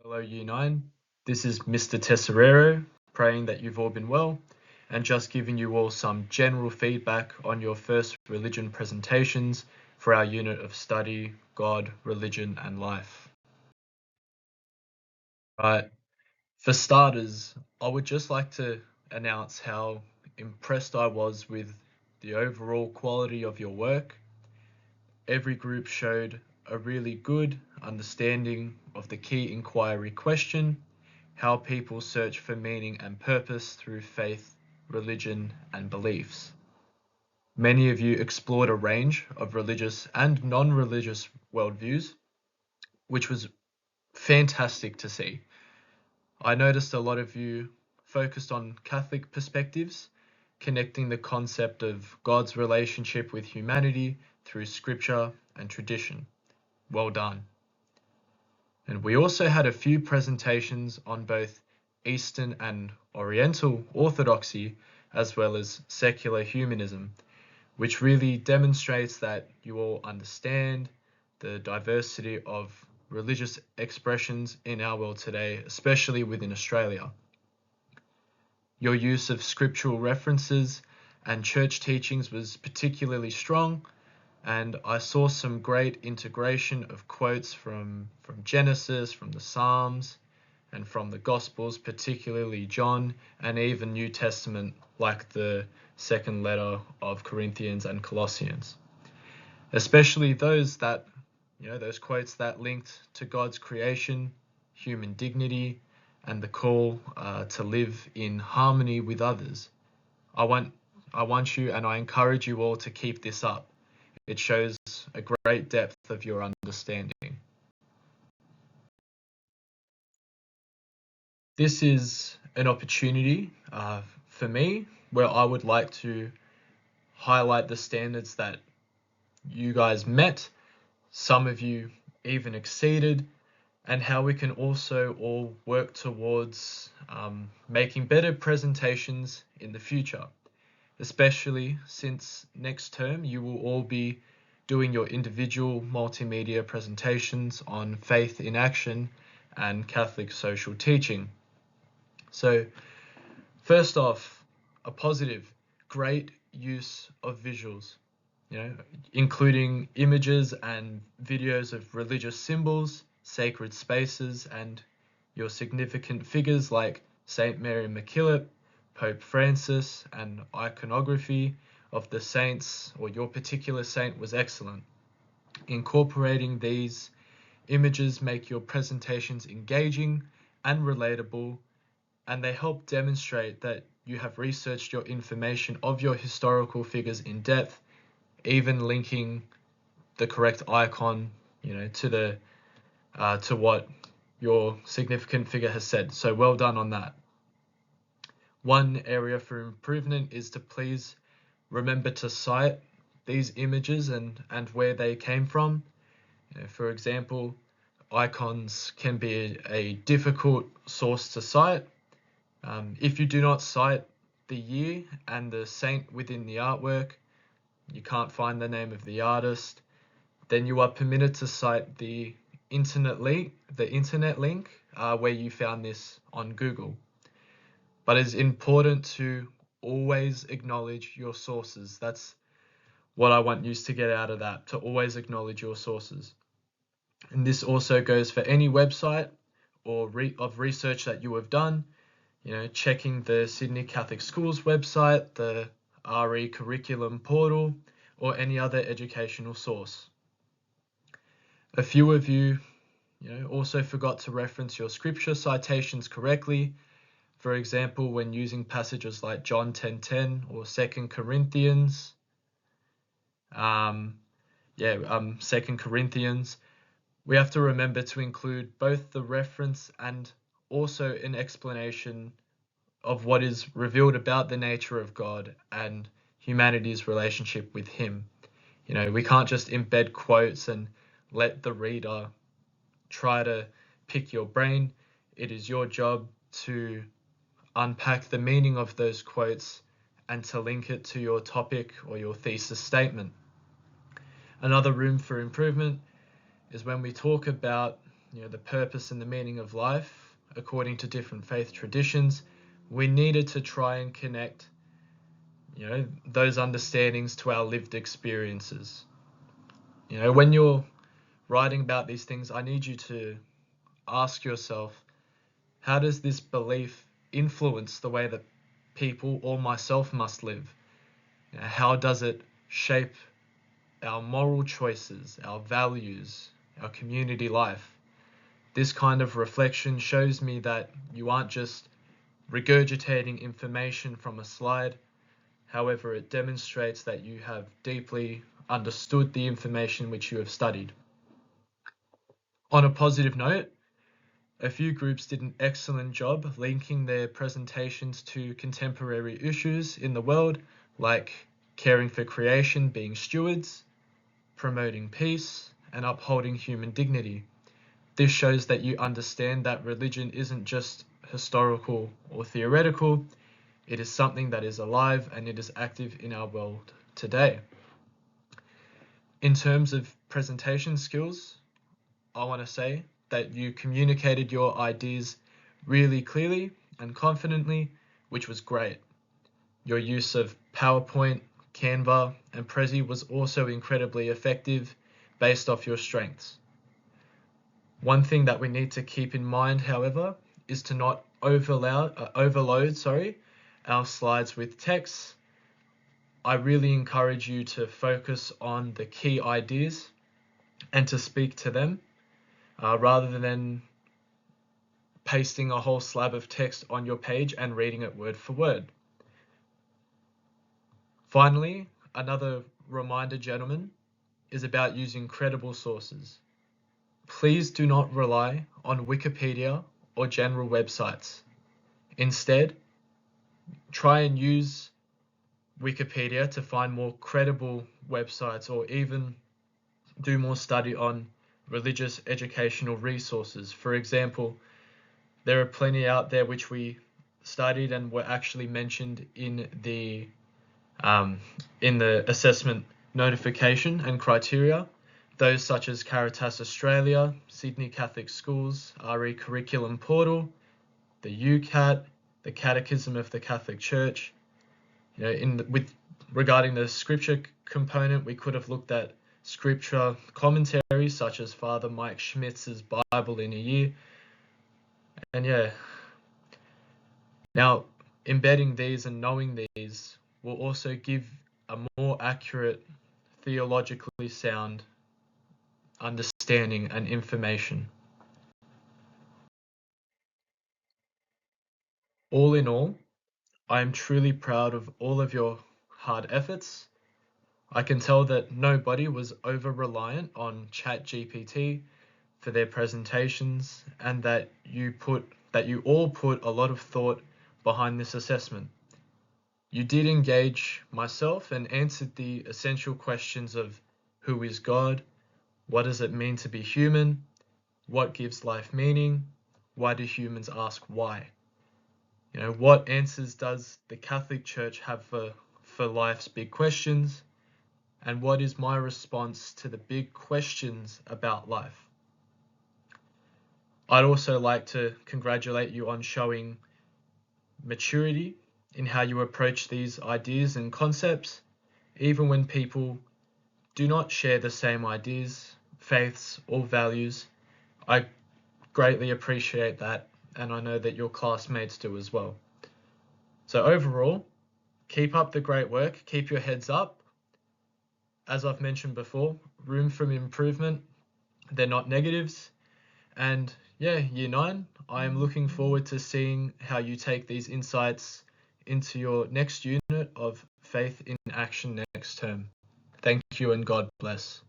Hello, Year 9. This is Mr. Tesserero, praying that you've all been well, and just giving you all some general feedback on your first religion presentations for our unit of study, God, Religion, and Life. Right. For starters, I would just like to announce how impressed I was with the overall quality of your work. Every group showed a really good understanding of the key inquiry question: how people search for meaning and purpose through faith, religion, and beliefs. Many of you explored a range of religious and non-religious worldviews, which was fantastic to see. I noticed a lot of you focused on Catholic perspectives, connecting the concept of God's relationship with humanity through scripture and tradition. Well done. And we also had a few presentations on both Eastern and Oriental orthodoxy, as well as secular humanism, which really demonstrates that you all understand the diversity of religious expressions in our world today, especially within Australia. Your use of scriptural references and church teachings was particularly strong, and I saw some great integration of quotes from Genesis, from the Psalms, and from the Gospels, particularly John, and even New Testament, like the second letter of Corinthians and Colossians. Especially those quotes that linked to God's creation, human dignity, and the call to live in harmony with others. I want you, and I encourage you all to keep this up. It shows a great depth of your understanding. This is an opportunity for me where I would like to highlight the standards that you guys met, some of you even exceeded, and how we can also all work towards making better presentations in the future, especially since next term you will all be doing your individual multimedia presentations on faith in action and Catholic social teaching. So first off, a positive, great use of visuals, including images and videos of religious symbols, sacred spaces, and your significant figures like Saint Mary MacKillop, Pope Francis, and iconography of the saints or your particular saint was excellent. Incorporating these images make your presentations engaging and relatable, and they help demonstrate that you have researched your information of your historical figures in depth, even linking the correct icon, to what your significant figure has said. So well done on that. One area for improvement is to please remember to cite these images and where they came from. For example, icons can be a difficult source to cite. If you do not cite the year and the saint within the artwork, you can't find the name of the artist, then you are permitted to cite the internet link where you found this on Google. But it's important to always acknowledge your sources. That's what I want you to get out of that, to always acknowledge your sources. And this also goes for any website or of research that you have done, checking the Sydney Catholic Schools website, the RE curriculum portal, or any other educational source. A few of you, also forgot to reference your scripture citations correctly. For example, when using passages like John 10:10 or 2 Corinthians, 2 Corinthians, we have to remember to include both the reference and also an explanation of what is revealed about the nature of God and humanity's relationship with Him. We can't just embed quotes and let the reader try to pick your brain. It is your job to unpack the meaning of those quotes and to link it to your topic or your thesis statement. Another room for improvement is when we talk about the purpose and the meaning of life according to different faith traditions, we needed to try and connect those understandings to our lived experiences. When you're writing about these things, I need you to ask yourself, how does this belief influence the way that people or myself must live? How does it shape our moral choices, our values, our community life? This kind of reflection shows me that you aren't just regurgitating information from a slide. However, it demonstrates that you have deeply understood the information which you have studied. On a positive note, a few groups did an excellent job linking their presentations to contemporary issues in the world, like caring for creation, being stewards, promoting peace, and upholding human dignity. This shows that you understand that religion isn't just historical or theoretical, it is something that is alive and it is active in our world today. In terms of presentation skills, I want to say that you communicated your ideas really clearly and confidently, which was great. Your use of PowerPoint, Canva, and Prezi was also incredibly effective based off your strengths. One thing that we need to keep in mind, however, is to not overload our slides with text. I really encourage you to focus on the key ideas and to speak to them rather than pasting a whole slab of text on your page and reading it word for word. Finally, another reminder, gentlemen, is about using credible sources. Please do not rely on Wikipedia or general websites. Instead, try and use Wikipedia to find more credible websites, or even do more study on religious educational resources. For example, there are plenty out there which we studied and were actually mentioned in the assessment notification and criteria. Those such as Caritas Australia, Sydney Catholic Schools, RE Curriculum Portal, the UCAT, the Catechism of the Catholic Church. Regarding the scripture component, we could have looked at scripture commentaries such as Father Mike Schmitz's Bible in a Year. And now embedding these and knowing these will also give a more accurate, theologically sound understanding and information. All in all, I am truly proud of all of your hard efforts. I can tell that nobody was over-reliant on ChatGPT for their presentations, and that you all put a lot of thought behind this assessment. You did engage myself and answered the essential questions of who is God, what does it mean to be human, what gives life meaning, why do humans ask why? What answers does the Catholic Church have for life's big questions? And what is my response to the big questions about life? I'd also like to congratulate you on showing maturity in how you approach these ideas and concepts, even when people do not share the same ideas, faiths, or values. I greatly appreciate that, and I know that your classmates do as well. So overall, keep up the great work, keep your heads up. As I've mentioned before, room for improvement, they're not negatives. And Year 9, I am looking forward to seeing how you take these insights into your next unit of Faith in Action next term. Thank you and God bless.